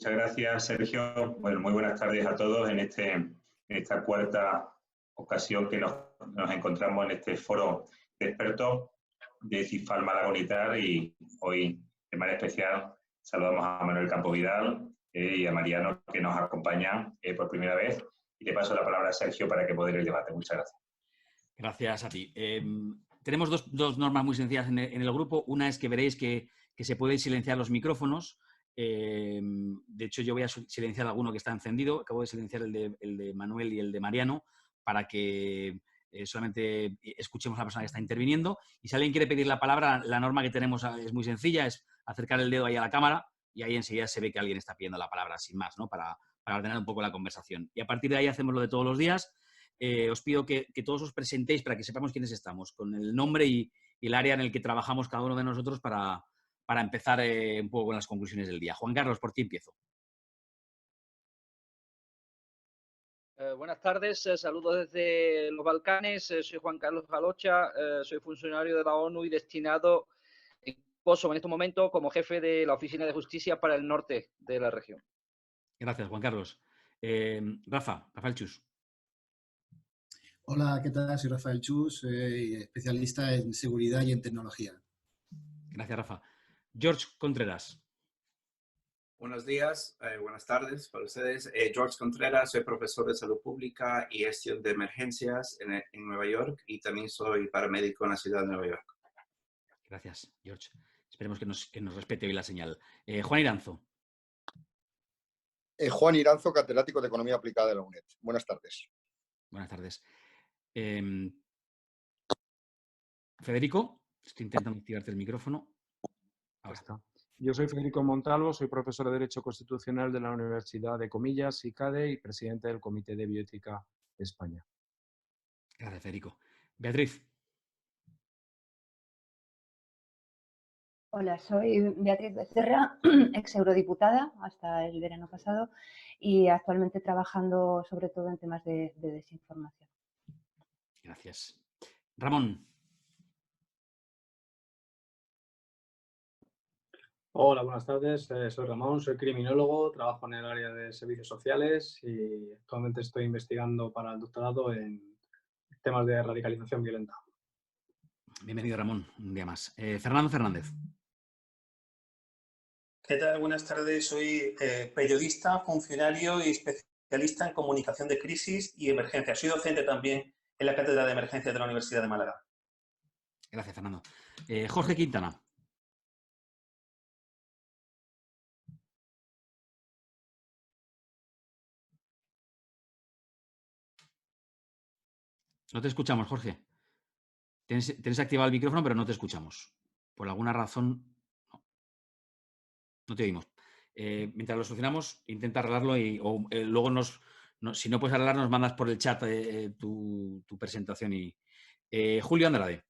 Muchas gracias, Sergio. Bueno, muy buenas tardes a todos en esta cuarta ocasión que nos encontramos en este foro de expertos de CIFAL Málaga Unitar, y hoy, de manera especial, saludamos a Manuel Campo Vidal y a Mariano, que nos acompañan por primera vez. Y le paso la palabra a Sergio para que modere el debate. Muchas gracias. Gracias a ti. Tenemos dos normas muy sencillas en el grupo. Una es que veréis que se pueden silenciar los micrófonos. De hecho, yo voy a silenciar alguno que está encendido. Acabo de silenciar el de Manuel y el de Mariano para que solamente escuchemos a la persona que está interviniendo. Y si alguien quiere pedir la palabra, la norma que tenemos es muy sencilla, es acercar el dedo ahí a la cámara y ahí enseguida se ve que alguien está pidiendo la palabra, sin más, ¿no? Para ordenar un poco la conversación. Y a partir de ahí hacemos lo de todos los días. Os pido que todos os presentéis para que sepamos quiénes estamos, con el nombre y el área en el que trabajamos cada uno de nosotros para empezar un poco con las conclusiones del día. Juan Carlos, por ti empiezo. Buenas tardes, saludos desde los Balcanes. Soy Juan Carlos Galocha, soy funcionario de la ONU y destinado en Kosovo en este momento como jefe de la Oficina de Justicia para el norte de la región. Gracias, Juan Carlos. Rafael Chus. Hola, ¿qué tal? Soy Rafael Chus, especialista en seguridad y en tecnología. Gracias, Rafa. George Contreras. Buenos días, buenas tardes para ustedes. George Contreras, soy profesor de salud pública y gestión de emergencias en Nueva York, y también soy paramédico en la ciudad de Nueva York. Gracias, George. Esperemos que nos respete hoy la señal. Juan Iranzo. Juan Iranzo, catedrático de Economía Aplicada de la UNED. Buenas tardes. Buenas tardes. Federico, estoy intentando activarte el micrófono. Ahora está. Yo soy Federico Montalvo, soy profesor de Derecho Constitucional de la Universidad de Comillas, ICADE, y presidente del Comité de Bioética de España. Gracias, Federico. Beatriz. Hola, soy Beatriz Becerra, ex eurodiputada hasta el verano pasado y actualmente trabajando sobre todo en temas de desinformación. Gracias. Ramón. Hola, buenas tardes. Soy Ramón, soy criminólogo, trabajo en el área de servicios sociales y actualmente estoy investigando para el doctorado en temas de radicalización violenta. Bienvenido, Ramón, un día más. Fernando Fernández. ¿Qué tal? Buenas tardes. Soy periodista, funcionario y especialista en comunicación de crisis y emergencia. Soy docente también en la Cátedra de Emergencia de la Universidad de Málaga. Gracias, Fernando. Jorge Quintana. No te escuchamos, Jorge. Tienes activado el micrófono, pero no te escuchamos. Por alguna razón, no te oímos. Mientras lo solucionamos, intenta arreglarlo o luego si no puedes arreglar, nos mandas por el chat tu presentación. Julio Andrade.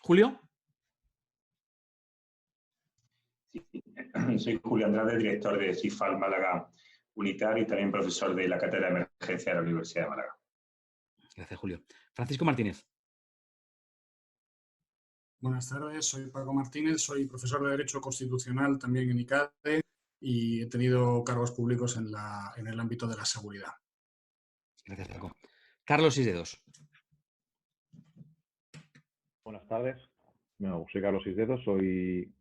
Julio. Sí, soy Julio Andrade, director de CIFAL Málaga Unitar y también profesor de la Cátedra de Emergencia de la Universidad de Málaga. Gracias, Julio. Francisco Martínez. Buenas tardes, soy Paco Martínez, soy profesor de Derecho Constitucional también en ICADE y he tenido cargos públicos en el ámbito de la seguridad. Gracias, Paco. Carlos Sisdedos. Buenas tardes, soy Carlos Sisdedos, soy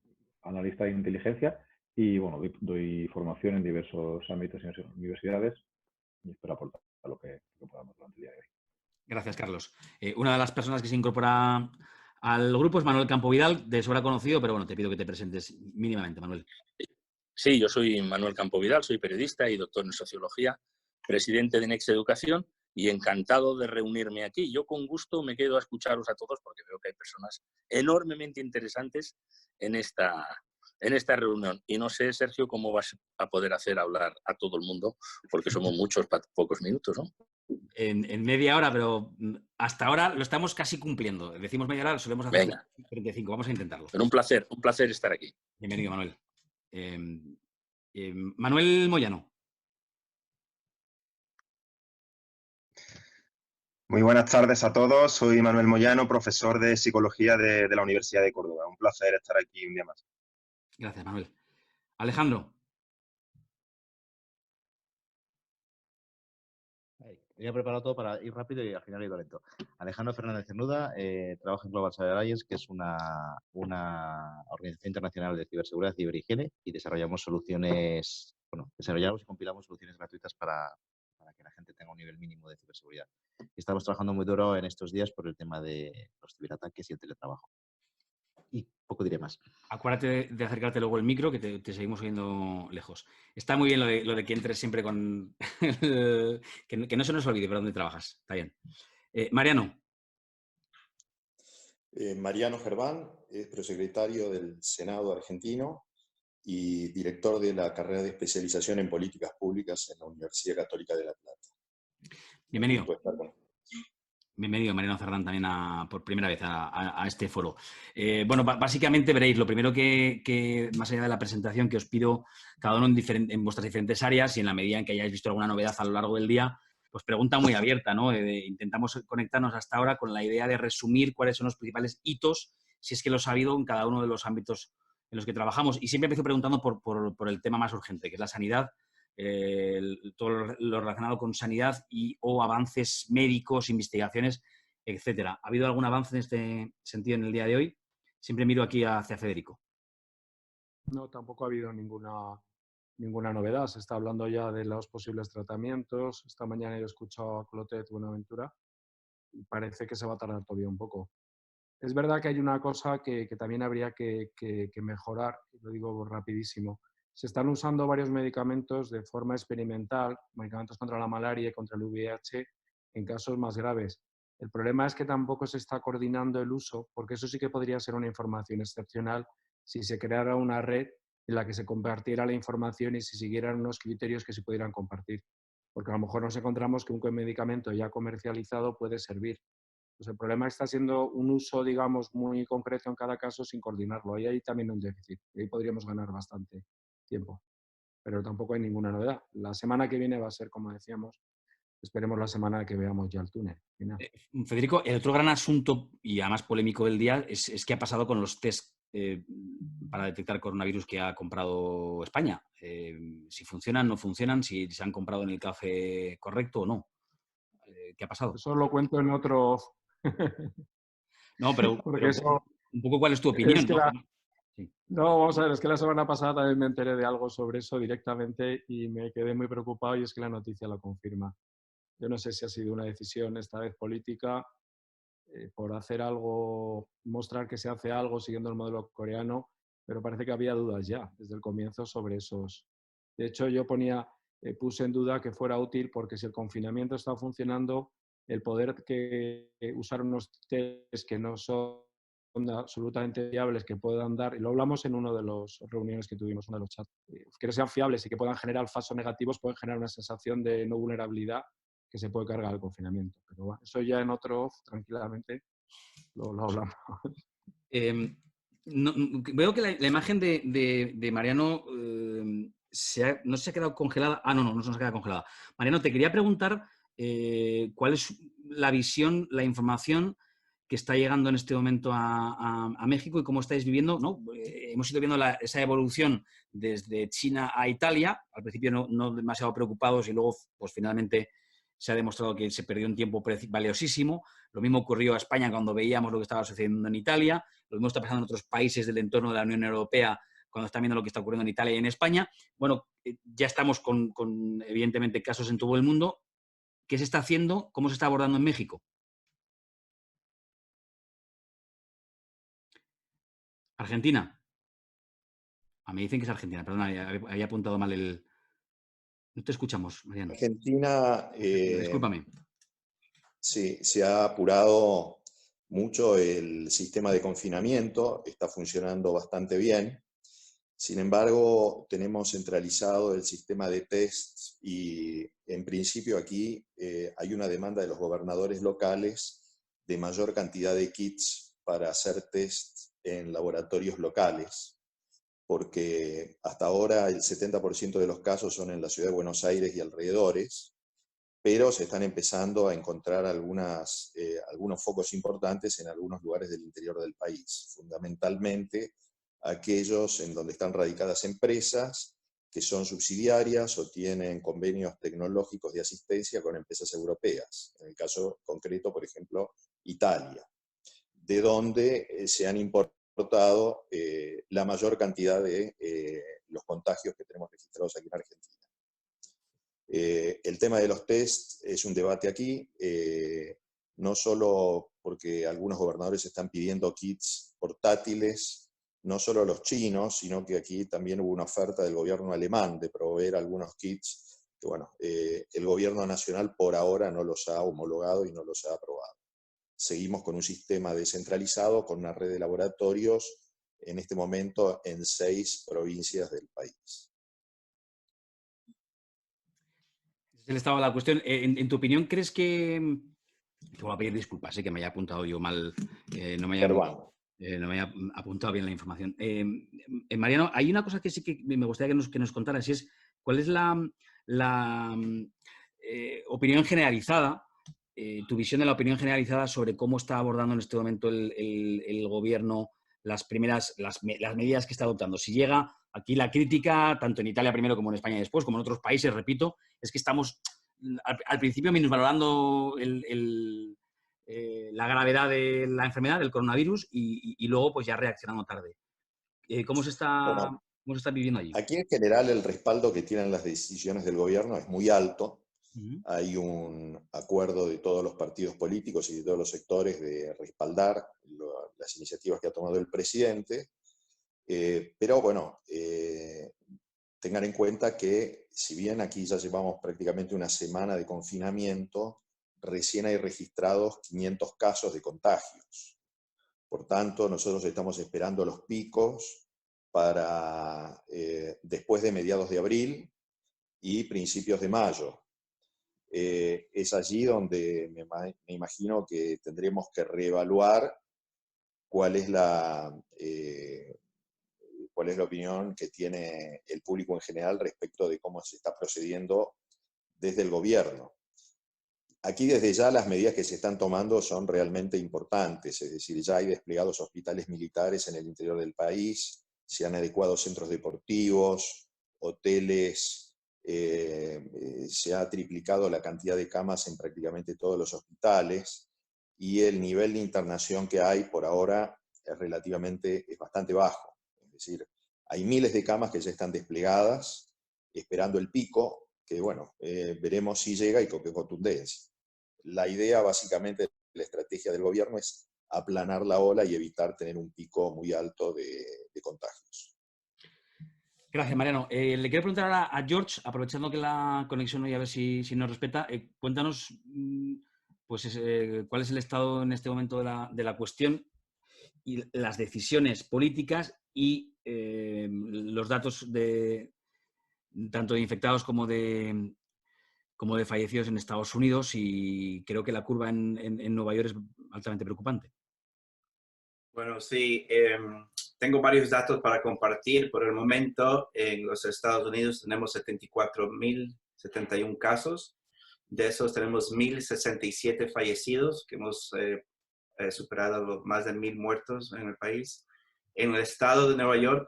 analista de inteligencia y bueno, doy formación en diversos ámbitos y universidades y espero aportar a lo que podamos durante el día de hoy. Gracias, Carlos. Una de las personas que se incorpora al grupo es Manuel Campo Vidal, de sobra conocido, pero bueno, te pido que te presentes mínimamente, Manuel. Sí, yo soy Manuel Campo Vidal, soy periodista y doctor en sociología, presidente de Next Educación y encantado de reunirme aquí. Yo con gusto me quedo a escucharos a todos porque veo que hay personas enormemente interesantes en esta reunión. Y no sé, Sergio, cómo vas a poder hacer hablar a todo el mundo, porque somos muchos para pocos minutos, ¿no? En media hora, pero hasta ahora lo estamos casi cumpliendo. Decimos media hora, solemos hacer 35. Vamos a intentarlo. Pero un placer estar aquí. Bienvenido, Manuel. Manuel Moyano. Muy buenas tardes a todos. Soy Manuel Moyano, profesor de Psicología de la Universidad de Córdoba. Un placer estar aquí un día más. Gracias, Manuel. Alejandro. Tenía preparado todo para ir rápido y al final he ido lento. Alejandro Fernández Cernuda, trabajo en Global Cyber Alliance, que es una organización internacional de ciberseguridad y ciberhigiene, y desarrollamos soluciones, desarrollamos y compilamos soluciones gratuitas para que la gente tenga un nivel mínimo de ciberseguridad. Y estamos trabajando muy duro en estos días por el tema de los ciberataques y el teletrabajo. Y poco diré más. Acuérdate de acercarte luego el micro, que te seguimos oyendo lejos. Está muy bien lo de que entres siempre con... que no se nos olvide por dónde trabajas. Está bien. Mariano. Mariano Gerván, es prosecretario del Senado argentino y director de la carrera de especialización en políticas públicas en la Universidad Católica de La Plata. Bienvenido. Bienvenido, Mariano Cerdán, también por primera vez a este foro. Bueno, básicamente veréis, lo primero que, más allá de la presentación, que os pido cada uno en vuestras diferentes áreas y en la medida en que hayáis visto alguna novedad a lo largo del día, pues pregunta muy abierta, ¿no? Intentamos conectarnos hasta ahora con la idea de resumir cuáles son los principales hitos, si es que los ha habido en cada uno de los ámbitos en los que trabajamos. Y siempre empiezo preguntando por el tema más urgente, que es la sanidad. Todo lo relacionado con sanidad o avances médicos, investigaciones, etcétera. ¿Ha habido algún avance en este sentido en el día de hoy? Siempre miro aquí hacia Federico. No, tampoco ha habido ninguna novedad. Se está hablando ya de los posibles tratamientos. Esta mañana he escuchado a Clotet Buenaventura y parece que se va a tardar todavía un poco. Es verdad que hay una cosa que también habría que mejorar, y lo digo rapidísimo. Se están usando varios medicamentos de forma experimental, medicamentos contra la malaria y contra el VIH, en casos más graves. El problema es que tampoco se está coordinando el uso, porque eso sí que podría ser una información excepcional si se creara una red en la que se compartiera la información y se siguieran unos criterios que se pudieran compartir. Porque a lo mejor nos encontramos que un medicamento ya comercializado puede servir. Pues el problema está siendo un uso, digamos, muy concreto en cada caso sin coordinarlo. Ahí hay también un déficit. Y ahí podríamos ganar bastante tiempo. Pero tampoco hay ninguna novedad. La semana que viene va a ser, como decíamos, esperemos la semana que veamos ya el túnel final. Federico, el otro gran asunto, y además polémico del día, es qué ha pasado con los test para detectar coronavirus que ha comprado España. Si funcionan, no funcionan, si se han comprado en el café correcto o no. ¿Qué ha pasado? Eso lo cuento en otro... No, pero eso, un poco cuál es tu opinión, es que ¿no? No, vamos a ver, es que la semana pasada también me enteré de algo sobre eso directamente y me quedé muy preocupado y es que la noticia lo confirma. Yo no sé si ha sido una decisión esta vez política por hacer algo, mostrar que se hace algo siguiendo el modelo coreano, pero parece que había dudas ya desde el comienzo sobre esos. De hecho, yo puse en duda que fuera útil porque si el confinamiento está funcionando, el poder usar unos test que no son absolutamente fiables, que puedan dar, y lo hablamos en una de las reuniones que tuvimos, uno de los chats, que sean fiables y que puedan generar falsos negativos, pueden generar una sensación de no vulnerabilidad que se puede cargar el confinamiento. Pero bueno, eso ya en otro, tranquilamente, lo hablamos. Veo que la imagen de Mariano no se ha quedado congelada. No se ha quedado congelada. Mariano, te quería preguntar cuál es la visión, la información que está llegando en este momento a México y cómo estáis viviendo, ¿no? Hemos ido viendo esa evolución desde China a Italia, al principio no demasiado preocupados y luego pues finalmente se ha demostrado que se perdió un tiempo valiosísimo. Lo mismo ocurrió a España cuando veíamos lo que estaba sucediendo en Italia, lo mismo está pasando en otros países del entorno de la Unión Europea cuando están viendo lo que está ocurriendo en Italia y en España. Bueno, ya estamos con evidentemente casos en todo el mundo. ¿Qué se está haciendo? ¿Cómo se está abordando en México? Argentina. Me dicen que es Argentina, perdona, había apuntado mal el... No te escuchamos, Mariano. Argentina... Discúlpame. Sí, se ha apurado mucho el sistema de confinamiento, está funcionando bastante bien. Sin embargo, tenemos centralizado el sistema de tests y en principio aquí hay una demanda de los gobernadores locales de mayor cantidad de kits para hacer tests en laboratorios locales, porque hasta ahora el 70% de los casos son en la ciudad de Buenos Aires y alrededores, pero se están empezando a encontrar algunos focos importantes en algunos lugares del interior del país, fundamentalmente aquellos en donde están radicadas empresas que son subsidiarias o tienen convenios tecnológicos de asistencia con empresas europeas. En el caso concreto, por ejemplo, Italia, de donde se han importado la mayor cantidad de los contagios que tenemos registrados aquí en Argentina. El tema de los test es un debate aquí, no solo porque algunos gobernadores están pidiendo kits portátiles, no solo los chinos, sino que aquí también hubo una oferta del gobierno alemán de proveer algunos kits que, bueno, el gobierno nacional por ahora no los ha homologado y no los ha aprobado. Seguimos con un sistema descentralizado, con una red de laboratorios, en este momento en 6 provincias del país. Ese es el estado de la cuestión. En tu opinión, ¿crees que... Te voy a pedir disculpas, que me haya apuntado yo mal, no me haya apuntado bien la información. Mariano, hay una cosa que sí que me gustaría que nos contaras, y es cuál es la opinión generalizada, tu visión de la opinión generalizada sobre cómo está abordando en este momento el gobierno las medidas que está adoptando. Si llega aquí la crítica, tanto en Italia primero como en España después, como en otros países, repito, es que estamos al principio minusvalorando la gravedad de la enfermedad, del coronavirus, y luego pues ya reaccionando tarde. ¿Cómo se está viviendo allí? Aquí en general el respaldo que tienen las decisiones del gobierno es muy alto. Hay un acuerdo de todos los partidos políticos y de todos los sectores de respaldar las iniciativas que ha tomado el presidente. Pero bueno, tengan en cuenta que si bien aquí ya llevamos prácticamente una semana de confinamiento, recién hay registrados 500 casos de contagios. Por tanto, nosotros estamos esperando los picos para después de mediados de abril y principios de mayo. Es allí donde me imagino que tendremos que reevaluar cuál es la opinión que tiene el público en general respecto de cómo se está procediendo desde el gobierno. Aquí desde ya las medidas que se están tomando son realmente importantes, es decir, ya hay desplegados hospitales militares en el interior del país, se han adecuado centros deportivos, hoteles, se ha triplicado la cantidad de camas en prácticamente todos los hospitales y el nivel de internación que hay por ahora es bastante bajo. Es decir, hay miles de camas que ya están desplegadas, esperando el pico, que bueno, veremos si llega y con qué contundencia. La idea básicamente de la estrategia del gobierno es aplanar la ola y evitar tener un pico muy alto de contagios. Gracias, Mariano. Le quiero preguntar ahora a George, aprovechando que la conexión hoy a ver si nos respeta, cuéntanos pues, cuál es el estado en este momento de la cuestión y las decisiones políticas y los datos tanto de infectados como de fallecidos en Estados Unidos, y creo que la curva en Nueva York es altamente preocupante. Bueno, sí, tengo varios datos para compartir. Por el momento, en los Estados Unidos tenemos 74.071 casos. De esos tenemos 1.067 fallecidos, que hemos superado más de 1.000 muertos en el país. En el estado de Nueva York,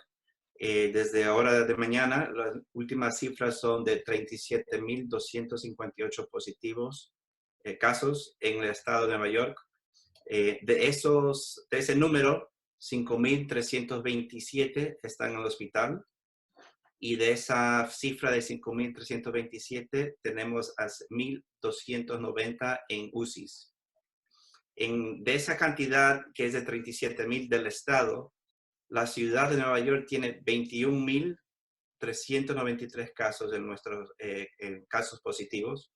desde ahora de mañana, las últimas cifras son de 37.258 positivos casos en el estado de Nueva York. De ese número, 5.327 están en el hospital, y de esa cifra de 5.327 tenemos a 1.290 en UCIs. De esa cantidad, que es de 37.000 del estado, la ciudad de Nueva York tiene 21.393 casos de nuestros casos positivos,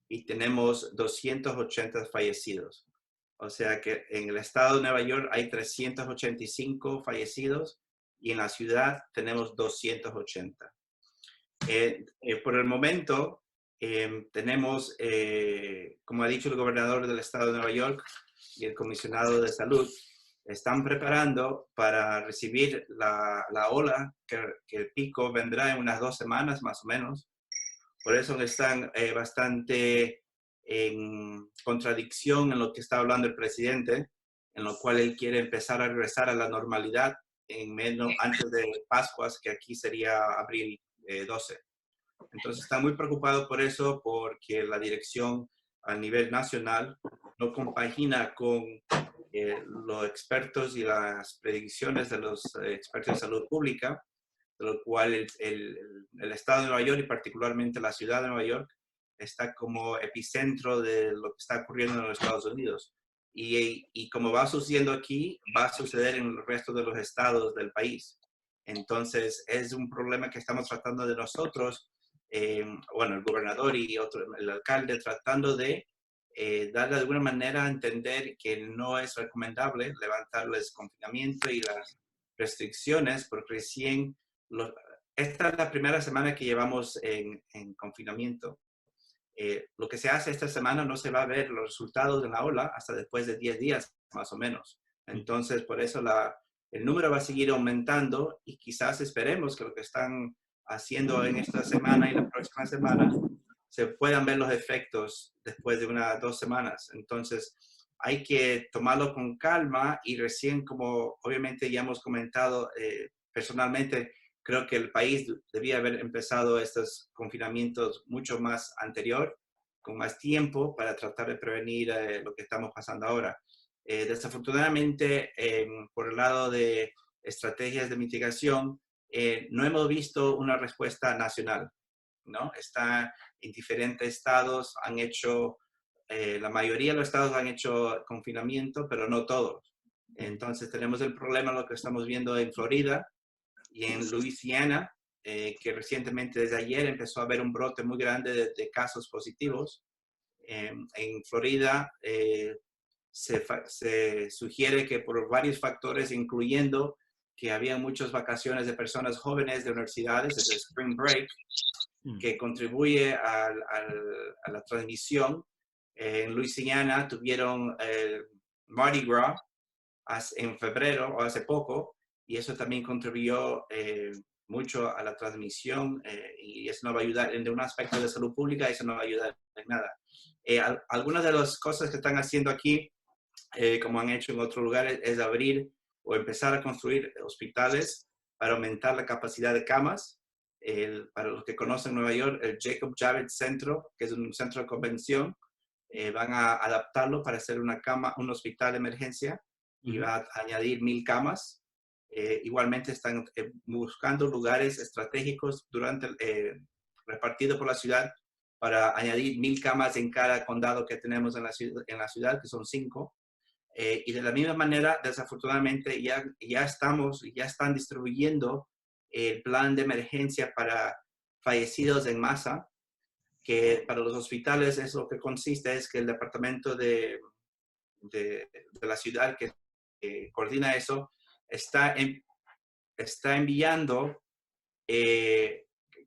y tenemos 280 fallecidos. O sea que en el estado de Nueva York hay 385 fallecidos y en la ciudad tenemos 280. Por el momento tenemos, como ha dicho el gobernador del estado de Nueva York y el comisionado de salud, están preparando para recibir la ola, que el pico vendrá en unas 2 semanas más o menos. Por eso están bastante en contradicción en lo que está hablando el presidente, en lo cual él quiere empezar a regresar a la normalidad antes de Pascuas, que aquí sería abril 12. Entonces está muy preocupado por eso, porque la dirección a nivel nacional no compagina con los expertos y las predicciones de los expertos de salud pública, de lo cual el estado de Nueva York y particularmente la ciudad de Nueva York está como epicentro de lo que está ocurriendo en los Estados Unidos. Y como va sucediendo aquí, va a suceder en el resto de los estados del país. Entonces, es un problema que estamos tratando de nosotros, bueno, el gobernador y el alcalde, tratando de darle de alguna manera a entender que no es recomendable levantar el desconfinamiento y las restricciones, porque recién, esta es la primera semana que llevamos en confinamiento. Lo que se hace esta semana no se va a ver los resultados de la ola hasta después de 10 días, más o menos. Entonces, por eso el número va a seguir aumentando y quizás esperemos que lo que están haciendo en esta semana y la próxima semana se puedan ver los efectos después de 1 o 2 semanas. Entonces, hay que tomarlo con calma y recién, como obviamente ya hemos comentado personalmente, creo que el país debía haber empezado estos confinamientos mucho más anterior, con más tiempo para tratar de prevenir lo que estamos pasando ahora. Desafortunadamente, por el lado de estrategias de mitigación, no hemos visto una respuesta nacional, ¿no? Está en diferentes estados, han hecho, la mayoría de los estados han hecho confinamiento, pero no todos. Entonces tenemos el problema, lo que estamos viendo en Florida y en Luisiana, que recientemente desde ayer empezó a haber un brote muy grande de casos positivos. En Florida se sugiere que por varios factores, incluyendo que había muchas vacaciones de personas jóvenes de universidades, desde Spring Break, que contribuye a la transmisión. En Luisiana tuvieron Mardi Gras en febrero o hace poco, y eso también contribuyó mucho a la transmisión y eso no va a ayudar en un aspecto de salud pública, eso no va a ayudar en nada. Algunas de las cosas que están haciendo aquí, como han hecho en otros lugares, es abrir o empezar a construir hospitales para aumentar la capacidad de camas. Para los que conocen Nueva York, el Jacob Javits Centro, que es un centro de convención, van a adaptarlo para hacer un hospital de emergencia y va a añadir 1,000 camas. Igualmente están buscando lugares estratégicos repartidos por la ciudad para añadir 1,000 camas en cada condado que tenemos en la ciudad, que son 5. Y de la misma manera, desafortunadamente, ya están distribuyendo el plan de emergencia para fallecidos en masa, que para los hospitales es lo que consiste, es que el departamento de la ciudad que coordina eso, está enviando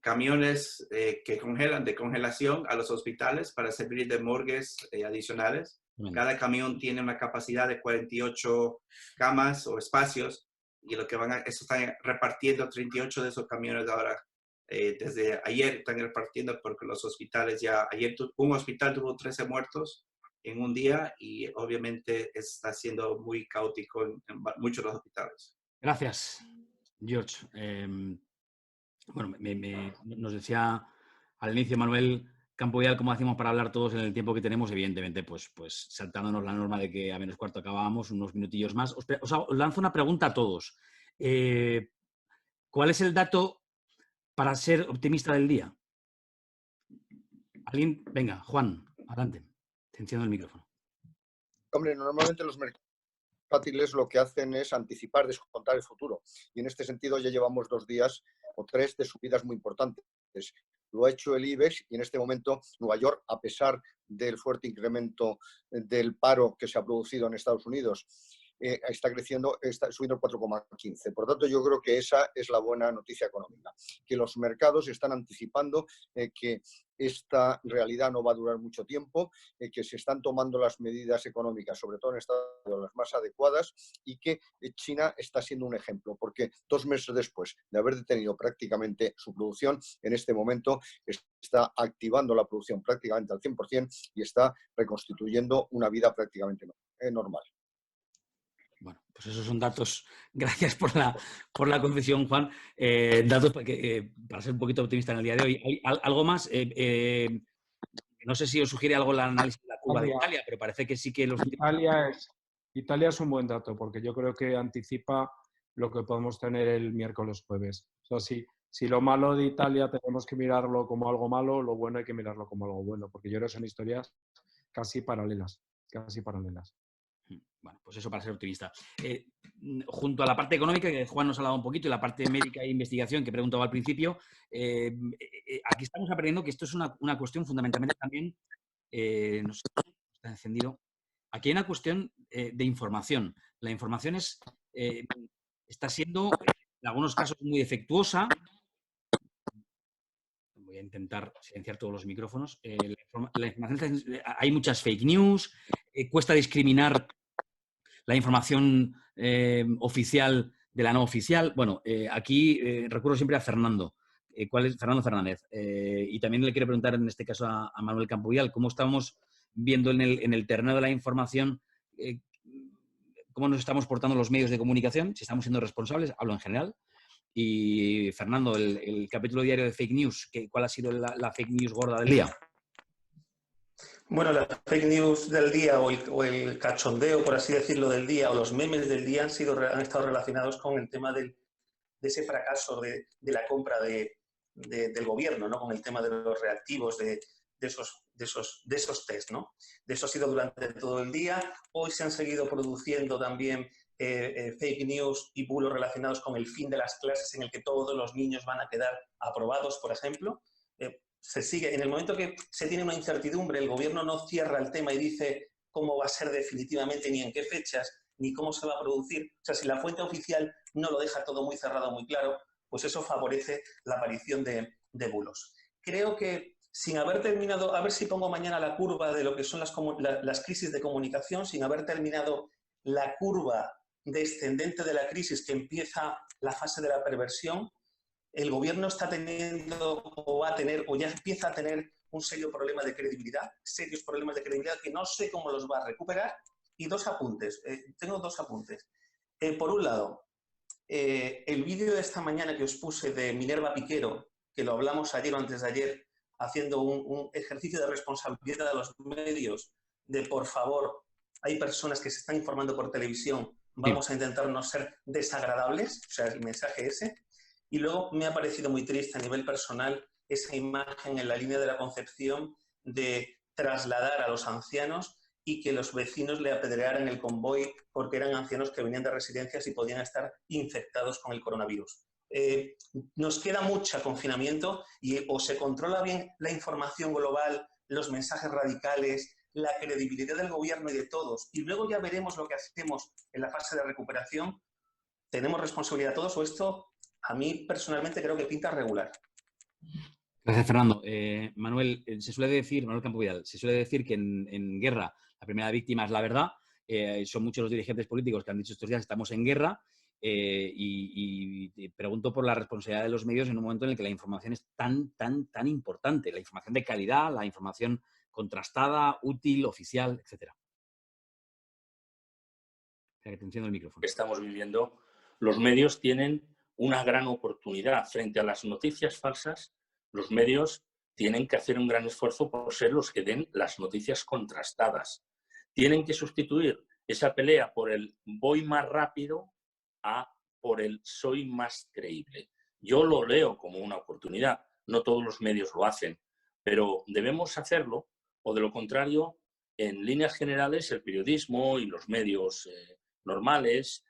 camiones que congelan, de congelación a los hospitales para servir de morgues adicionales. Cada camión tiene una capacidad de 48 camas o espacios y eso están repartiendo 38 de esos camiones ahora. Desde ayer están repartiendo porque los hospitales ayer un hospital tuvo 13 muertos en un día y obviamente está siendo muy caótico en muchos de los hospitales. Gracias, George. Bueno, nos decía al inicio Manuel Campovidal cómo hacemos para hablar todos en el tiempo que tenemos, evidentemente, pues saltándonos la norma de que a menos cuarto acabábamos, unos minutillos más. Os lanzo una pregunta a todos. ¿Cuál es el dato para ser optimista del día? ¿Alguien? Venga, Juan, adelante. Te enciendo el micrófono. Hombre, normalmente los mercados fáciles lo que hacen es anticipar, descontar el futuro. Y en este sentido ya llevamos 2 días o 3 de subidas muy importantes. Lo ha hecho el IBEX y en este momento Nueva York, a pesar del fuerte incremento del paro que se ha producido en Estados Unidos está creciendo, está subiendo el 4,15. Por tanto, yo creo que esa es la buena noticia económica, que los mercados están anticipando que esta realidad no va a durar mucho tiempo, que se están tomando las medidas económicas, sobre todo en Estados Unidos, las más adecuadas, y que China está siendo un ejemplo, porque 2 meses después de haber detenido prácticamente su producción, en este momento está activando la producción prácticamente al 100% y está reconstituyendo una vida prácticamente normal. Bueno, pues esos son datos, gracias por la concesión, Juan, datos para ser un poquito optimista en el día de hoy. ¿Hay algo más? No sé si os sugiere algo el análisis de la curva de Italia, pero parece que sí que los... Italia es un buen dato, porque yo creo que anticipa lo que podemos tener el miércoles jueves. O sea, si lo malo de Italia tenemos que mirarlo como algo malo, lo bueno hay que mirarlo como algo bueno, porque yo creo que son historias casi paralelas, casi paralelas. Bueno, pues eso para ser optimista. Junto a la parte económica, que Juan nos ha hablado un poquito, y la parte médica e investigación que preguntaba al principio, aquí estamos aprendiendo que esto es una cuestión fundamentalmente también, no sé, está encendido. Aquí hay una cuestión de información. La información está siendo, en algunos casos, muy defectuosa. Voy a intentar silenciar todos los micrófonos. La información, hay muchas fake news, cuesta discriminar la información oficial de la no oficial. Bueno, aquí recurro siempre a Fernando. ¿Cuál es Fernando Fernández? Y también le quiero preguntar en este caso a Manuel Campovidal, ¿cómo estamos viendo en el terreno de la información, cómo nos estamos portando los medios de comunicación? Si estamos siendo responsables, hablo en general. Y Fernando, el capítulo diario de fake news, ¿cuál ha sido la fake news gorda del día? Bueno, las fake news del día o el cachondeo, por así decirlo, del día, o los memes del día han estado relacionados con el tema de ese fracaso de la compra del gobierno, ¿no? Con el tema de los reactivos, de esos test, ¿no? De eso ha sido durante todo el día. Hoy se han seguido produciendo también fake news y bulos relacionados con el fin de las clases, en el que todos los niños van a quedar aprobados, por ejemplo. Se sigue, en el momento que se tiene una incertidumbre, el gobierno no cierra el tema y dice cómo va a ser definitivamente, ni en qué fechas, ni cómo se va a producir. O sea, si la fuente oficial no lo deja todo muy cerrado, muy claro, pues eso favorece la aparición de bulos. Creo que sin haber terminado, a ver si pongo mañana la curva de lo que son las crisis de comunicación, sin haber terminado la curva descendente de la crisis que empieza la fase de la perversión, el gobierno está teniendo o va a tener o ya empieza a tener un serio problema de credibilidad, serios problemas de credibilidad que no sé cómo los va a recuperar. Y dos apuntes, tengo dos apuntes. Por un lado, el vídeo de esta mañana que os puse de Minerva Piquero, que lo hablamos ayer o antes de ayer, haciendo un ejercicio de responsabilidad a los medios, de por favor, hay personas que se están informando por televisión, vamos a intentar no ser desagradables, o sea, el mensaje ese. Y luego me ha parecido muy triste a nivel personal esa imagen en la línea de la Concepción de trasladar a los ancianos y que los vecinos le apedrearan el convoy porque eran ancianos que venían de residencias y podían estar infectados con el coronavirus. Nos queda mucho confinamiento y o se controla bien la información global, los mensajes radicales, la credibilidad del gobierno y de todos, y luego ya veremos lo que hacemos en la fase de recuperación. Tenemos responsabilidad todos, o esto a mí personalmente creo que pinta regular. Gracias, Fernando. Manuel, Manuel Campovidal, se suele decir que en guerra la primera víctima es la verdad. Son muchos los dirigentes políticos que han dicho estos días estamos en guerra y pregunto por la responsabilidad de los medios en un momento en el que la información es tan importante. La información de calidad, la información contrastada, útil, oficial, etc. Que te enciendo el micrófono. Estamos viviendo, los medios tienen una gran oportunidad frente a las noticias falsas. Los medios tienen que hacer un gran esfuerzo por ser los que den las noticias contrastadas. Tienen que sustituir esa pelea por el voy más rápido por el soy más creíble. Yo lo leo como una oportunidad. No todos los medios lo hacen, pero debemos hacerlo, o de lo contrario, en líneas generales, el periodismo y los medios normales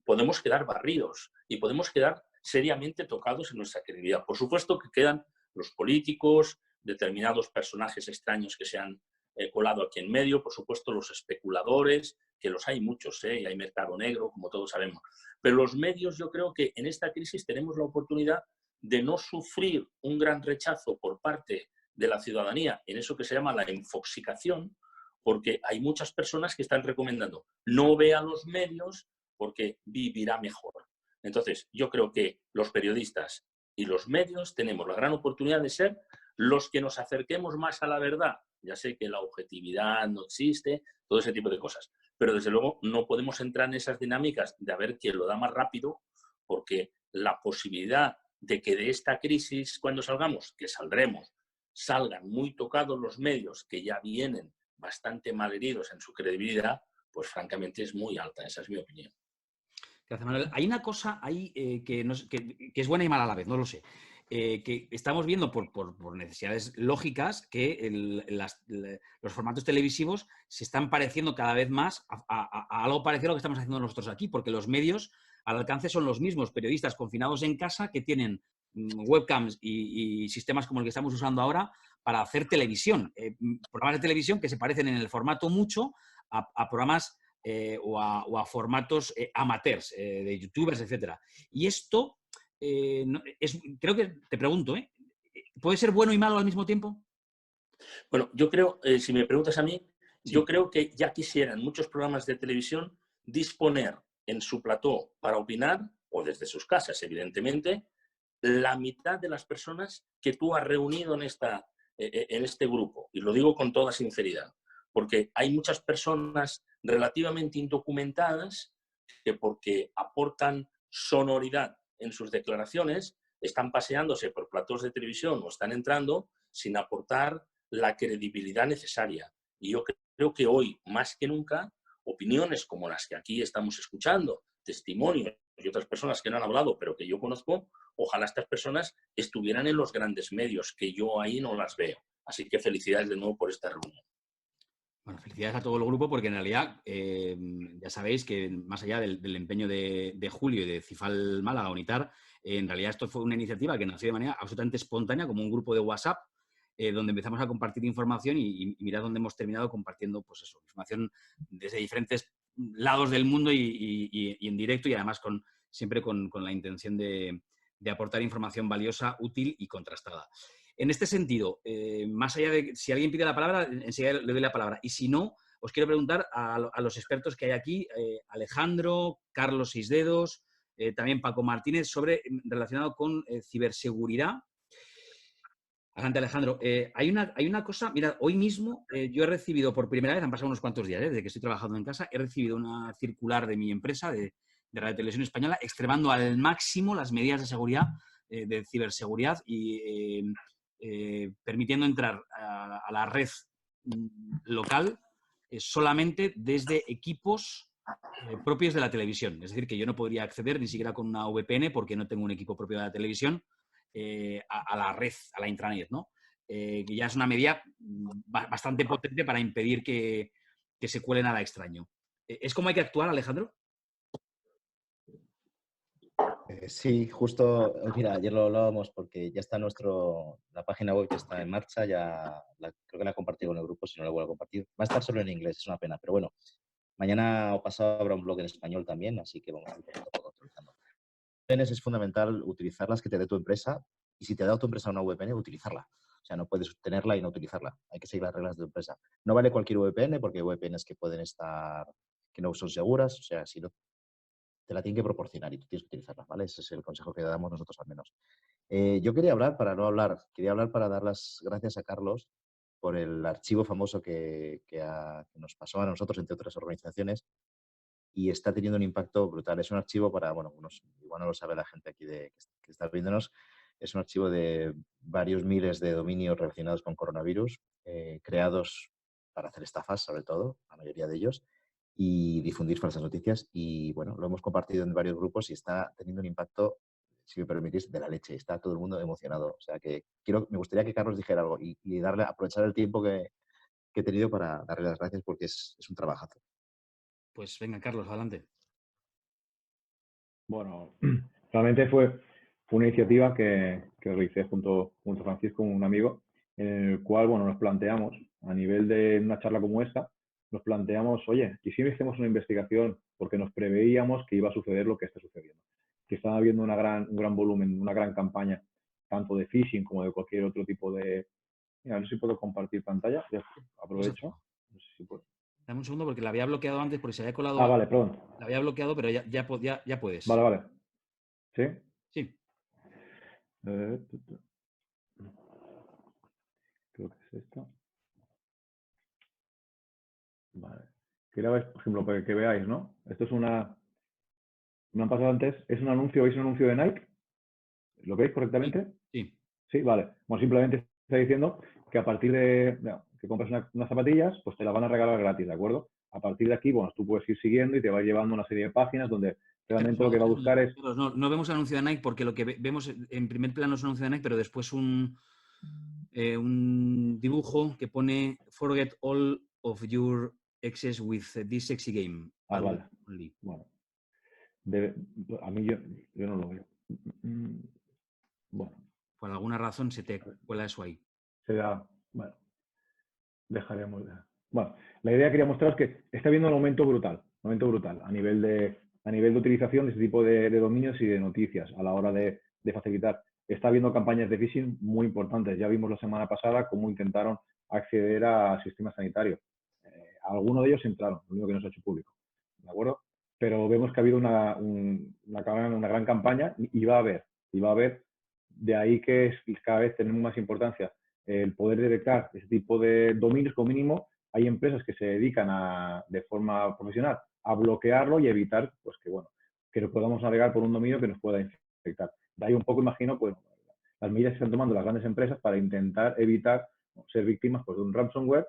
podemos quedar barridos y podemos quedar seriamente tocados en nuestra credibilidad. Por supuesto que quedan los políticos, determinados personajes extraños que se han colado aquí en medio, por supuesto los especuladores, que los hay muchos, y hay mercado negro, como todos sabemos. Pero los medios, yo creo que en esta crisis tenemos la oportunidad de no sufrir un gran rechazo por parte de la ciudadanía en eso que se llama la infoxicación, porque hay muchas personas que están recomendando no vea los medios porque vivirá mejor. Entonces, yo creo que los periodistas y los medios tenemos la gran oportunidad de ser los que nos acerquemos más a la verdad. Ya sé que la objetividad no existe, todo ese tipo de cosas, pero desde luego no podemos entrar en esas dinámicas de a ver quién lo da más rápido, porque la posibilidad de que de esta crisis, cuando salgamos, que saldremos, salgan muy tocados los medios que ya vienen bastante malheridos en su credibilidad, pues francamente es muy alta, esa es mi opinión. Gracias, Manuel. Hay una cosa ahí que es buena y mala a la vez, no lo sé. Que estamos viendo por necesidades lógicas que los formatos televisivos se están pareciendo cada vez más a algo parecido a lo que estamos haciendo nosotros aquí, porque los medios al alcance son los mismos, periodistas confinados en casa que tienen webcams y sistemas como el que estamos usando ahora para hacer televisión. Programas de televisión que se parecen en el formato mucho a programas o a formatos amateurs, de youtubers, etcétera. Y esto, creo que, te pregunto, ¿puede ser bueno y malo al mismo tiempo? Bueno, yo creo, si me preguntas a mí, sí. Yo creo que ya quisieran muchos programas de televisión disponer en su plató para opinar, o desde sus casas, evidentemente, la mitad de las personas que tú has reunido en este grupo. Y lo digo con toda sinceridad, porque hay muchas personas relativamente indocumentadas que, porque aportan sonoridad en sus declaraciones, están paseándose por platós de televisión o están entrando sin aportar la credibilidad necesaria. Y yo creo que hoy, más que nunca, opiniones como las que aquí estamos escuchando, testimonios y otras personas que no han hablado, pero que yo conozco, ojalá estas personas estuvieran en los grandes medios, que yo ahí no las veo. Así que felicidades de nuevo por esta reunión. Bueno, felicidades a todo el grupo porque en realidad ya sabéis que más allá del empeño de Julio y de Cifal Málaga Unitar, en realidad esto fue una iniciativa que nació de manera absolutamente espontánea, como un grupo de WhatsApp, donde empezamos a compartir información y mirad dónde hemos terminado compartiendo, pues eso, información desde diferentes lados del mundo y en directo, y además siempre con la intención de aportar información valiosa, útil y contrastada. En este sentido, más allá de si alguien pide la palabra, enseguida le doy la palabra. Y si no, os quiero preguntar a los expertos que hay aquí, Alejandro, Carlos Seisdedos, también Paco Martínez, relacionado con ciberseguridad. Adelante, Alejandro. Hay una cosa, mira, hoy mismo yo he recibido por primera vez, han pasado unos cuantos días, desde que estoy trabajando en casa, he recibido una circular de mi empresa, de Radio Televisión Española, extremando al máximo las medidas de seguridad, de ciberseguridad y permitiendo entrar a la red local solamente desde equipos propios de la televisión. Es decir, que yo no podría acceder ni siquiera con una VPN porque no tengo un equipo propio de la televisión a la red, a la intranet, ¿no? Que ya es una medida bastante potente para impedir que se cuele nada extraño. ¿Es como hay que actuar, Alejandro? Sí, justo, mira, ayer lo hablábamos porque ya está la página web ya está en marcha, creo que la he compartido con el grupo, si no la vuelvo a compartir. Va a estar solo en inglés, es una pena, pero bueno, mañana o pasado habrá un blog en español también, así que vamos a ir poco a poco actualizando. Es fundamental utilizar las que te dé tu empresa, y si te da tu empresa una VPN, utilizarla. O sea, no puedes tenerla y no utilizarla. Hay que seguir las reglas de tu empresa. No vale cualquier VPN, porque hay VPNs que pueden estar, que no son seguras, o sea, si no, te la tienen que proporcionar y tú tienes que utilizarla, ¿vale? Ese es el consejo que damos nosotros al menos. Yo quería hablar para dar las gracias a Carlos por el archivo famoso que nos pasó a nosotros, entre otras organizaciones, y está teniendo un impacto brutal. Es un archivo para, bueno, igual no lo sabe la gente aquí que está viéndonos, es un archivo de varios miles de dominios relacionados con coronavirus, creados para hacer estafas, sobre todo, la mayoría de ellos, y difundir falsas noticias. Y bueno, lo hemos compartido en varios grupos y está teniendo un impacto, si me permitís, de la leche. Está todo el mundo emocionado. O sea que me gustaría que Carlos dijera algo y aprovechar el tiempo que he tenido para darle las gracias porque es un trabajazo. Pues venga, Carlos, adelante. Bueno, realmente fue una iniciativa que realicé junto a Francisco, un amigo, en el cual, bueno, nos planteamos a nivel de una charla como esta, nos planteamos, oye, ¿y si hicimos una investigación? Porque nos preveíamos que iba a suceder lo que está sucediendo. Que estaba habiendo un gran volumen, una gran campaña, tanto de phishing como de cualquier otro tipo de... Mira, no sé si puedo compartir pantalla, ya aprovecho. No sé si puedo. Dame un segundo porque la había bloqueado antes porque se había colado. Ah, vale, perdón. La había bloqueado, pero ya puedes. Vale, vale. ¿Sí? Sí. Creo que es esto. Vale. Quería ver, por ejemplo, para que veáis, ¿no? Esto es una... Me han pasado antes, es un anuncio, ¿veis un anuncio de Nike? ¿Lo veis correctamente? Sí. Sí, vale. Bueno, simplemente está diciendo que a partir de que compras unas zapatillas, pues te las van a regalar gratis, ¿de acuerdo? A partir de aquí, bueno, tú puedes ir siguiendo y te va llevando una serie de páginas donde realmente lo que va a buscar es... No vemos el anuncio de Nike porque lo que vemos en primer plano es un anuncio de Nike, pero después un dibujo que pone "Forget all of your exes with this sexy game". Ah, vale. Bueno. A mí yo no lo veo. Bueno. Por alguna razón se te cuela eso ahí. Bueno, dejaremos. Bueno, la idea que quería mostrar es que está habiendo un aumento brutal a nivel de utilización de este tipo de dominios y de noticias a la hora de facilitar. Está habiendo campañas de phishing muy importantes. Ya vimos la semana pasada cómo intentaron acceder al sistema sanitario. Algunos de ellos entraron, lo único que no se ha hecho público. ¿De acuerdo? Pero vemos que ha habido una gran campaña y va a haber, de ahí que cada vez tenemos más importancia el poder detectar ese tipo de dominios. Como mínimo, hay empresas que se dedican de forma profesional a bloquearlo y evitar pues que podamos navegar por un dominio que nos pueda infectar. De ahí un poco, imagino, pues las medidas que están tomando las grandes empresas para intentar evitar ser víctimas pues, de un ransomware,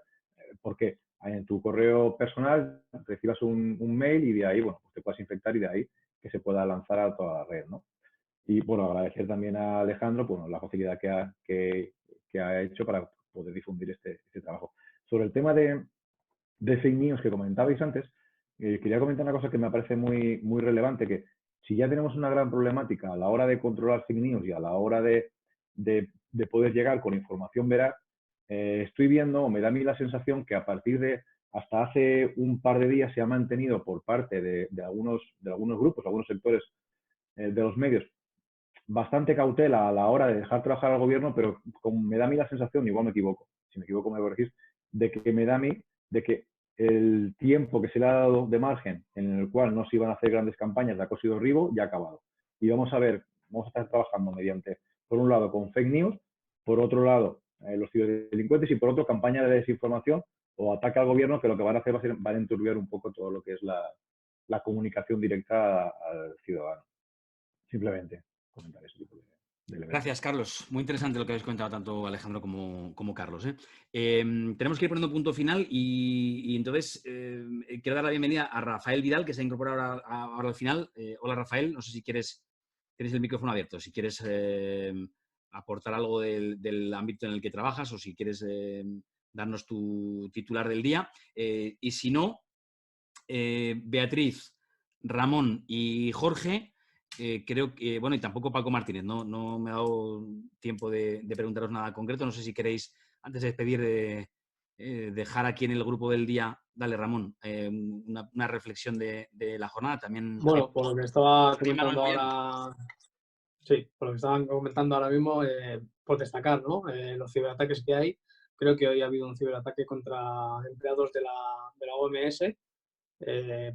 porque en tu correo personal recibas un mail y de ahí pues te puedas infectar y de ahí que se pueda lanzar a toda la red, ¿no? Y bueno, agradecer también a Alejandro la facilidad que ha hecho para poder difundir este trabajo. Sobre el tema de fake news que comentabais antes, quería comentar una cosa que me parece muy, muy relevante, que si ya tenemos una gran problemática a la hora de controlar fake news y a la hora de poder llegar con información veraz, estoy viendo, o me da a mí la sensación que a partir de hasta hace un par de días se ha mantenido por parte de algunos grupos, algunos sectores de los medios, bastante cautela a la hora de dejar trabajar al gobierno, pero me da a mí la sensación, igual me equivoco, si me equivoco me corregís, de que me da a mí de que el tiempo que se le ha dado de margen en el cual no se iban a hacer grandes campañas de acoso y derribo ya ha acabado. Y vamos a estar trabajando mediante, por un lado, con fake news, por otro lado, los ciberdelincuentes y por otro, campaña de desinformación o ataque al gobierno, que lo que van a hacer van a enturbiar un poco todo lo que es la comunicación directa al ciudadano. Simplemente comentar ese tipo de elementos. Gracias, Carlos. Muy interesante lo que habéis comentado tanto Alejandro como Carlos. Tenemos que ir poniendo punto final y entonces quiero dar la bienvenida a Rafael Vidal, que se ha incorporado ahora al final. Hola, Rafael. No sé si tienes el micrófono abierto, si quieres aportar algo del ámbito en el que trabajas o si quieres darnos tu titular del día. Y si no, Beatriz, Ramón y Jorge... creo que, bueno, y tampoco Paco Martínez, no me ha dado tiempo de preguntaros nada concreto. No sé si queréis, antes de despedir, dejar aquí en el grupo del día, dale Ramón, una reflexión de la jornada también. Bueno, por lo que estaba comentando ahora, sí, por lo que estaban comentando ahora mismo, por destacar, ¿no? Los ciberataques que hay. Creo que hoy ha habido un ciberataque contra empleados de la OMS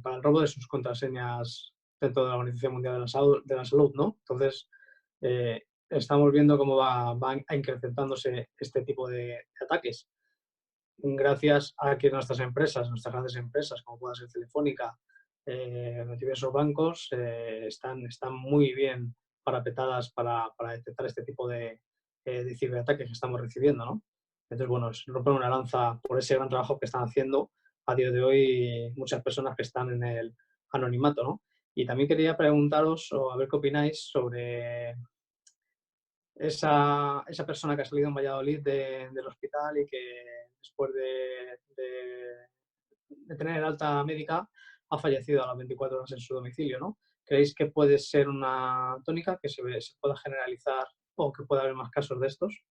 para el robo de sus contraseñas dentro de la Organización Mundial de la Salud, ¿no? Entonces, estamos viendo cómo va incrementándose este tipo de ataques. Gracias a que nuestras grandes empresas, como pueda ser Telefónica, diversos bancos, están muy bien parapetadas para detectar este tipo de ciberataques que estamos recibiendo, ¿no? Entonces, bueno, es romper una lanza por ese gran trabajo que están haciendo a día de hoy muchas personas que están en el anonimato, ¿no? Y también quería preguntaros, o a ver qué opináis sobre esa persona que ha salido en Valladolid del hospital y que después de tener el alta médica ha fallecido a las 24 horas en su domicilio, ¿no? ¿Creéis que puede ser una tónica que se pueda generalizar o que pueda haber más casos de estos?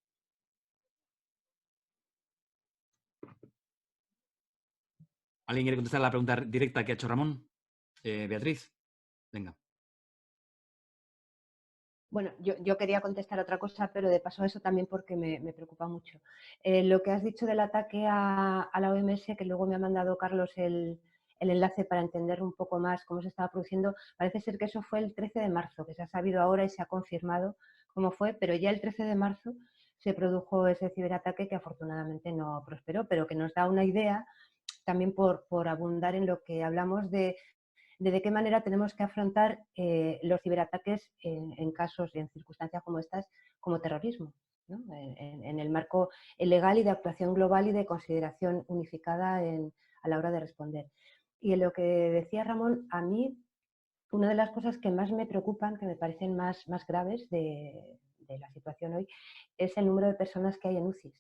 ¿Alguien quiere contestar la pregunta directa que ha hecho Ramón? Beatriz, venga. Bueno, yo quería contestar otra cosa, pero de paso a eso también porque me preocupa mucho. Lo que has dicho del ataque a la OMS, que luego me ha mandado Carlos el enlace para entender un poco más cómo se estaba produciendo, parece ser que eso fue el 13 de marzo, que se ha sabido ahora y se ha confirmado cómo fue, pero ya el 13 de marzo se produjo ese ciberataque que afortunadamente no prosperó, pero que nos da una idea también por abundar en lo que hablamos de qué manera tenemos que afrontar los ciberataques en casos, en circunstancias como estas, como terrorismo, ¿no? En el marco legal y de actuación global y de consideración unificada a la hora de responder. Y en lo que decía Ramón, a mí una de las cosas que más me preocupan, que me parecen más graves de la situación hoy, es el número de personas que hay en UCIs.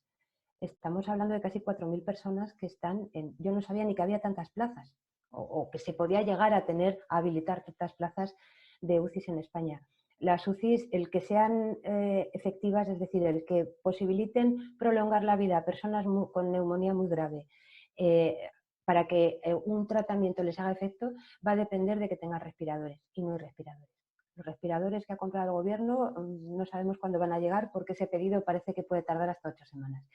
Estamos hablando de casi 4.000 personas que están en... Yo no sabía ni que había tantas plazas o que se podía llegar a habilitar tantas plazas de UCIs en España. Las UCIs, el que sean efectivas, es decir, el que posibiliten prolongar la vida a personas con neumonía muy grave, para que un tratamiento les haga efecto, va a depender de que tengan respiradores, y no hay respiradores. Los respiradores que ha comprado el gobierno no sabemos cuándo van a llegar, porque ese pedido parece que puede tardar hasta 8 semanas.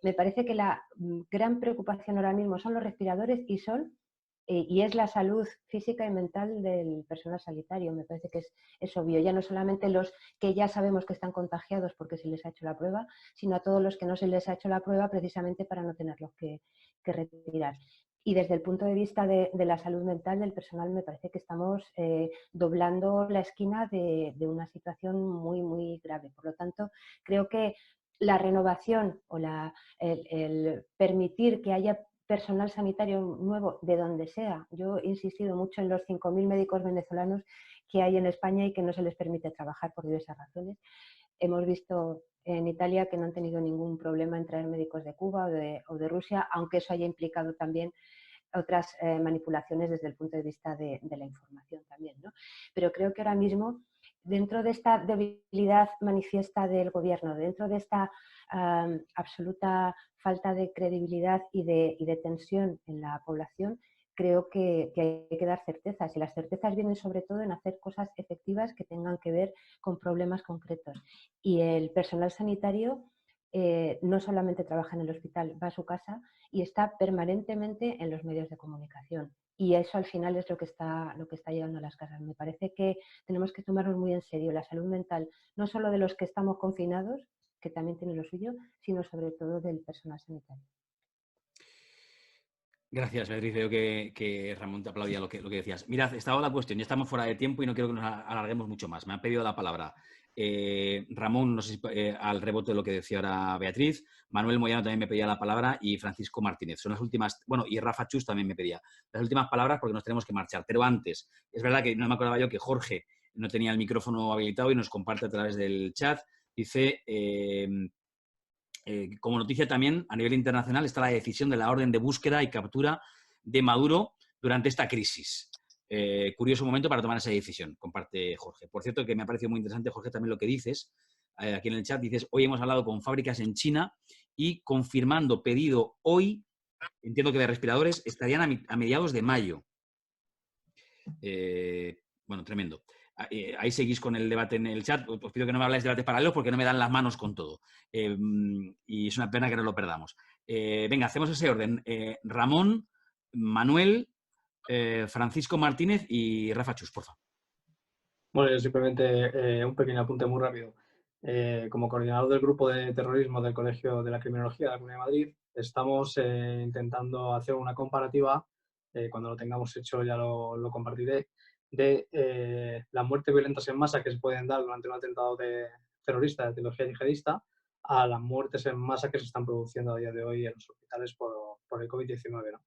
Me parece que la gran preocupación ahora mismo son los respiradores y es la salud física y mental del personal sanitario. Me parece que es obvio, ya no solamente los que ya sabemos que están contagiados porque se les ha hecho la prueba, sino a todos los que no se les ha hecho la prueba precisamente para no tenerlos que retirar. Y desde el punto de vista de la salud mental del personal, me parece que estamos doblando la esquina de una situación muy, muy grave. Por lo tanto, creo que la renovación o el permitir que haya personal sanitario nuevo de donde sea. Yo he insistido mucho en los 5.000 médicos venezolanos que hay en España y que no se les permite trabajar por diversas razones. Hemos visto en Italia que no han tenido ningún problema en traer médicos de Cuba o de Rusia, aunque eso haya implicado también otras manipulaciones desde el punto de vista de la información también, ¿no? Pero creo que ahora mismo, dentro de esta debilidad manifiesta del gobierno, dentro de esta absoluta falta de credibilidad y de tensión en la población, creo que hay que dar certezas, y las certezas vienen sobre todo en hacer cosas efectivas que tengan que ver con problemas concretos. Y el personal sanitario no solamente trabaja en el hospital, va a su casa y está permanentemente en los medios de comunicación. Y eso al final es lo que está llegando a las casas. Me parece que tenemos que tomarnos muy en serio la salud mental, no solo de los que estamos confinados, que también tienen lo suyo, sino sobre todo del personal sanitario. Gracias, Beatriz. Veo que Ramón te aplaudía lo que decías. Mirad, estaba la cuestión, ya estamos fuera de tiempo y no quiero que nos alarguemos mucho más. Me han pedido la palabra Ramón, no sé si al rebote de lo que decía ahora Beatriz, Manuel Moyano también me pedía la palabra y Francisco Martínez. Son las últimas, bueno, y Rafa Chus también me pedía las últimas palabras porque nos tenemos que marchar. Pero antes, es verdad que no me acordaba yo que Jorge no tenía el micrófono habilitado y nos comparte a través del chat. Dice... como noticia también, a nivel internacional, está la decisión de la orden de búsqueda y captura de Maduro durante esta crisis. Curioso momento para tomar esa decisión, comparte Jorge. Por cierto, que me ha parecido muy interesante, Jorge, también lo que dices. Aquí en el chat dices, hoy hemos hablado con fábricas en China y confirmando pedido hoy, entiendo que de respiradores, estarían a mediados de mayo. Bueno, tremendo. Ahí seguís con el debate en el chat. Os pido que no me habláis de debates paralelos porque no me dan las manos con todo. Y es una pena que no lo perdamos. Venga, hacemos ese orden. Ramón, Manuel, Francisco Martínez y Rafa Chus, por favor. Bueno, yo simplemente un pequeño apunte muy rápido. Como coordinador del grupo de terrorismo del Colegio de la Criminología de la Comunidad de Madrid, estamos intentando hacer una comparativa, cuando lo tengamos hecho ya lo compartiré, de las muertes violentas en masa que se pueden dar durante un atentado terrorista de teología yihadista a las muertes en masa que se están produciendo a día de hoy en los hospitales por el COVID-19, ¿no?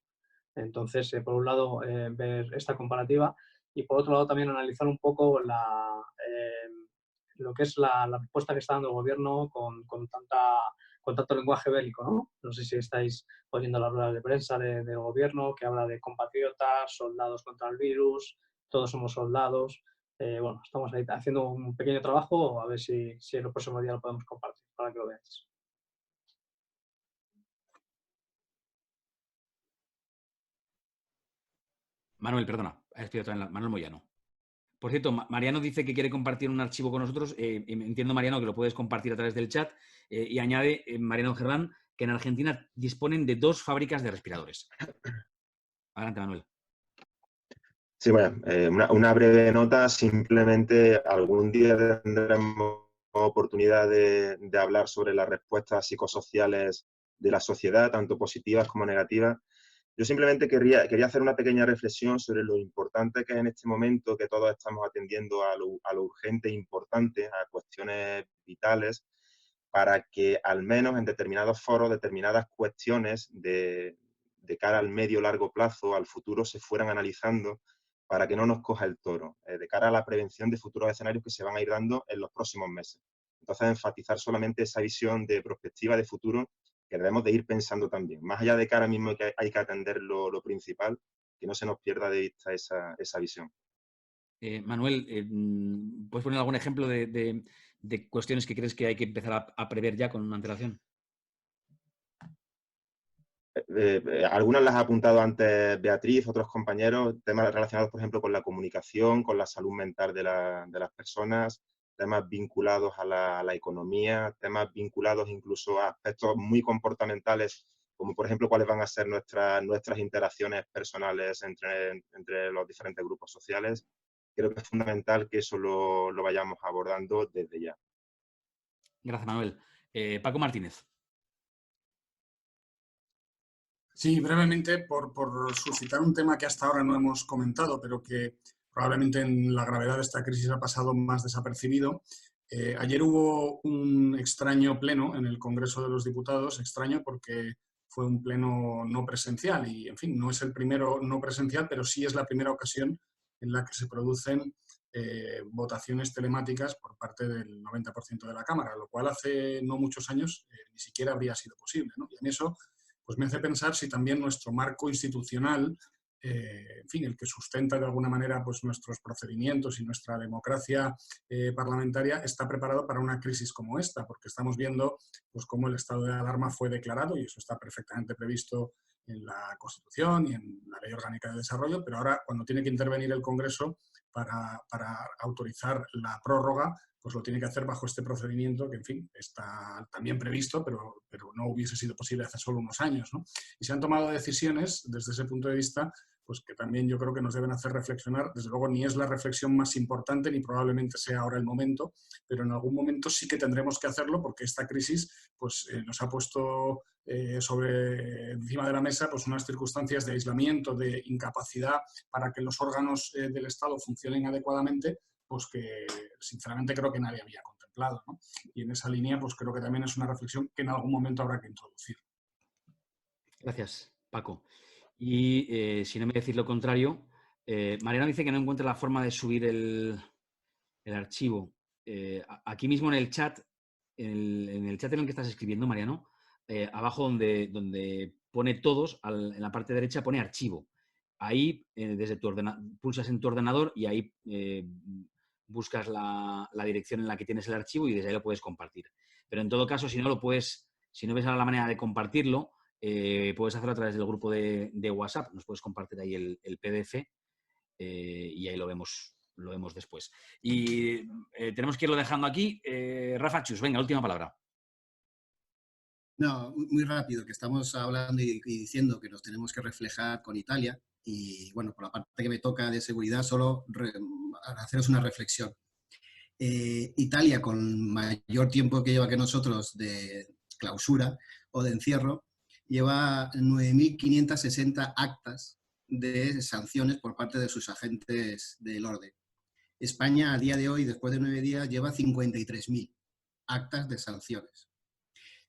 Entonces, por un lado, ver esta comparativa y por otro lado también analizar un poco lo que es la respuesta que está dando el gobierno con tanto lenguaje bélico, ¿no? No sé si estáis oyendo las ruedas de prensa del gobierno que habla de compatriotas, soldados contra el virus, todos somos soldados. Bueno, estamos ahí haciendo un pequeño trabajo, a ver si en los próximos días lo podemos compartir para que lo veáis. Manuel, perdona, Manuel Moyano. Por cierto, Mariano dice que quiere compartir un archivo con nosotros. Entiendo, Mariano, que lo puedes compartir a través del chat. Y añade, Mariano Germán, que en Argentina disponen de 2 fábricas de respiradores. Adelante, Manuel. Sí, bueno, una breve nota. Simplemente algún día tendremos oportunidad de hablar sobre las respuestas psicosociales de la sociedad, tanto positivas como negativas. Yo simplemente quería hacer una pequeña reflexión sobre lo importante que es en este momento que todos estamos atendiendo a lo urgente e importante, a cuestiones vitales, para que al menos en determinados foros, determinadas cuestiones de cara al medio largo plazo, al futuro, se fueran analizando para que no nos coja el toro, de cara a la prevención de futuros escenarios que se van a ir dando en los próximos meses. Entonces, enfatizar solamente esa visión de perspectiva de futuro que debemos de ir pensando también. Más allá de que ahora mismo hay que atender lo principal, que no se nos pierda de vista esa visión. Manuel, ¿puedes poner algún ejemplo de cuestiones que crees que hay que empezar a prever ya con una antelación? Algunas las ha apuntado antes Beatriz, otros compañeros, temas relacionados, por ejemplo, con la comunicación, con la salud mental de las personas, temas vinculados a la economía, temas vinculados incluso a aspectos muy comportamentales, como por ejemplo cuáles van a ser nuestras interacciones personales entre los diferentes grupos sociales. Creo que es fundamental que eso lo vayamos abordando desde ya. Gracias, Manuel. Paco Martínez. Sí, brevemente, por suscitar un tema que hasta ahora no hemos comentado, pero que probablemente en la gravedad de esta crisis ha pasado más desapercibido. Ayer hubo un extraño pleno en el Congreso de los Diputados, extraño porque fue un pleno no presencial y, en fin, no es el primero no presencial, pero sí es la primera ocasión en la que se producen votaciones telemáticas por parte del 90% de la Cámara, lo cual hace no muchos años ni siquiera habría sido posible, ¿no? Y en eso pues me hace pensar si también nuestro marco institucional, en fin, el que sustenta de alguna manera pues, nuestros procedimientos y nuestra democracia parlamentaria, está preparado para una crisis como esta, porque estamos viendo pues, cómo el estado de alarma fue declarado y eso está perfectamente previsto en la Constitución y en la Ley Orgánica de Desarrollo, pero ahora cuando tiene que intervenir el Congreso para autorizar la prórroga, pues lo tiene que hacer bajo este procedimiento que, en fin, está también previsto, pero no hubiese sido posible hace solo unos años, ¿no? Y se han tomado decisiones desde ese punto de vista pues que también yo creo que nos deben hacer reflexionar. Desde luego ni es la reflexión más importante ni probablemente sea ahora el momento, pero en algún momento sí que tendremos que hacerlo porque esta crisis pues, nos ha puesto encima de la mesa pues, unas circunstancias de aislamiento, de incapacidad para que los órganos del Estado funcionen adecuadamente, pues que sinceramente creo que nadie había contemplado, ¿no? Y en esa línea pues creo que también es una reflexión que en algún momento habrá que introducir. Gracias, Paco. Y si no me decís lo contrario, Mariano dice que no encuentra la forma de subir el archivo. Aquí mismo en el chat, en el chat en el que estás escribiendo, Mariano, abajo donde pone todos, en la parte derecha pone archivo. Ahí, desde tu pulsas en tu ordenador y ahí buscas la dirección en la que tienes el archivo y desde ahí lo puedes compartir. Pero en todo caso, si no ves ahora la manera de compartirlo, puedes hacerlo a través del grupo de WhatsApp. Nos puedes compartir ahí el PDF y ahí lo vemos después. Y tenemos que irlo dejando aquí. Rafa Chus, venga, última palabra. No, muy rápido, que estamos hablando y diciendo que nos tenemos que reflejar con Italia. Y bueno, por la parte que me toca de seguridad, solo haceros una reflexión. Italia, con mayor tiempo que lleva que nosotros de clausura o de encierro, lleva 9.560 actas de sanciones por parte de sus agentes del orden. España, a día de hoy, después de 9 días, lleva 53.000 actas de sanciones,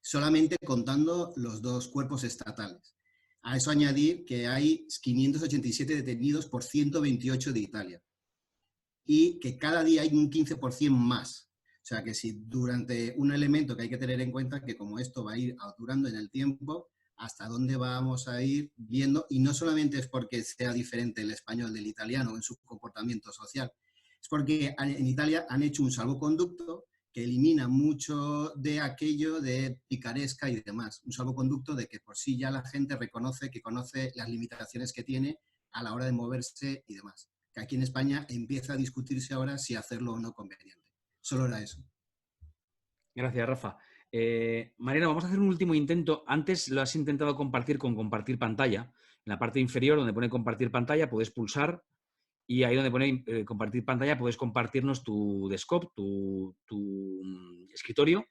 solamente contando los 2 cuerpos estatales. A eso añadir que hay 587 detenidos por 128 de Italia y que cada día hay un 15% más. O sea que si durante un elemento que hay que tener en cuenta que como esto va a ir durando en el tiempo, hasta dónde vamos a ir viendo, y no solamente es porque sea diferente el español del italiano en su comportamiento social, es porque en Italia han hecho un salvoconducto que elimina mucho de aquello de picaresca y demás. Un salvoconducto de que por sí ya la gente reconoce, que conoce las limitaciones que tiene a la hora de moverse y demás. Que aquí en España empieza a discutirse ahora si hacerlo o no conveniente. Solo era eso. Gracias, Rafa. Mariano, vamos a hacer un último intento. Antes lo has intentado compartir con compartir pantalla. En la parte inferior, donde pone compartir pantalla, puedes pulsar y ahí donde pone compartir pantalla puedes compartirnos tu desktop, tu escritorio.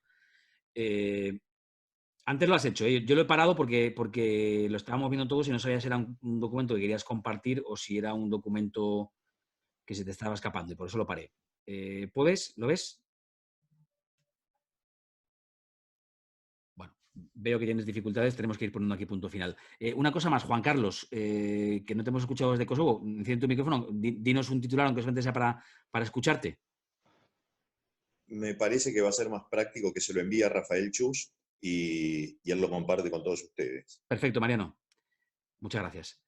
Antes lo has hecho, ¿eh? Yo lo he parado porque lo estábamos viendo todos y no sabía si era un documento que querías compartir o si era un documento que se te estaba escapando y por eso lo paré. ¿Puedes? ¿Lo ves? Bueno, veo que tienes dificultades, tenemos que ir poniendo aquí punto final. Una cosa más, Juan Carlos, que no te hemos escuchado desde Kosovo, enciende tu micrófono, dinos un titular, aunque solamente sea para escucharte. Me parece que va a ser más práctico que se lo envíe a Rafael Chus y él lo comparte con todos ustedes. Perfecto, Mariano. Muchas gracias.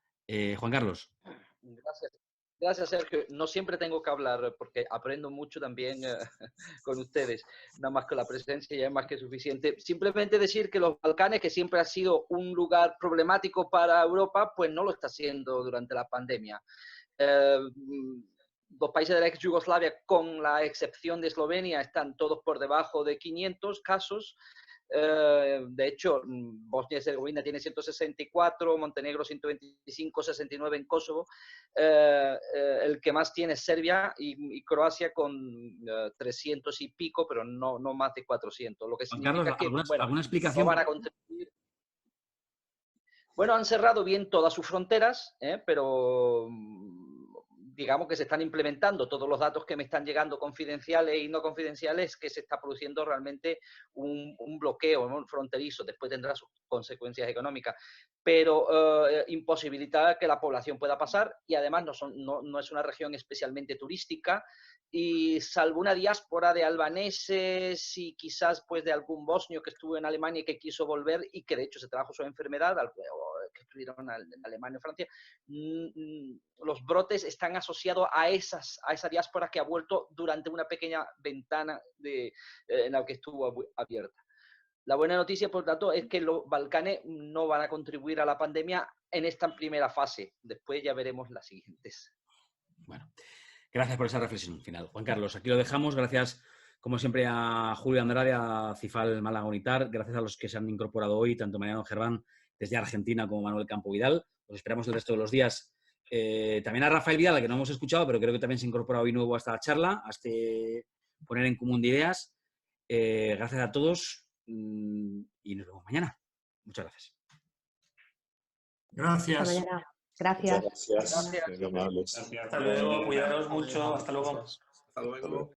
Juan Carlos. Gracias, Sergio. No siempre tengo que hablar porque aprendo mucho también con ustedes. Nada más que la presencia ya es más que suficiente. Simplemente decir que los Balcanes, que siempre ha sido un lugar problemático para Europa, pues no lo está siendo durante la pandemia. Los países de la ex Yugoslavia, con la excepción de Eslovenia, están todos por debajo de 500 casos. De hecho, Bosnia y Herzegovina tiene 164, Montenegro 125, 69 en Kosovo. El que más tiene es Serbia y Croacia con 300 y pico, pero no más de 400. Lo que significa Carlos, que ¿alguna explicación? No van a contribuir. Bueno, han cerrado bien todas sus fronteras, pero digamos que se están implementando todos los datos que me están llegando confidenciales y no confidenciales, que se está produciendo realmente un bloqueo, ¿no?, fronterizo. Después tendrá sus consecuencias económicas, pero imposibilita que la población pueda pasar y además no es una región especialmente turística y salvo una diáspora de albaneses y quizás pues de algún bosnio que estuvo en Alemania y que quiso volver y que de hecho se trajo su enfermedad, que estuvieron en Alemania o Francia, los brotes están asociados a esa diáspora que ha vuelto durante una pequeña ventana en la que estuvo abierta. La buena noticia, por tanto, es que los Balcanes no van a contribuir a la pandemia en esta primera fase. Después ya veremos las siguientes. Bueno, gracias por esa reflexión final. Juan Carlos, aquí lo dejamos. Gracias, como siempre, a Julio Andrade, a Cifal Málaga Unitar. Gracias a los que se han incorporado hoy, tanto Mariano Gerván desde Argentina como Manuel Campo Vidal. Los esperamos el resto de los días. También a Rafael Vidal, al que no hemos escuchado, pero creo que también se incorpora hoy nuevo a esta charla, a este poner en común de ideas. Gracias a todos y nos vemos mañana. Muchas gracias. Gracias. Hasta mañana. Gracias. Gracias. Hasta luego, cuidados mucho, hasta luego. Hasta luego.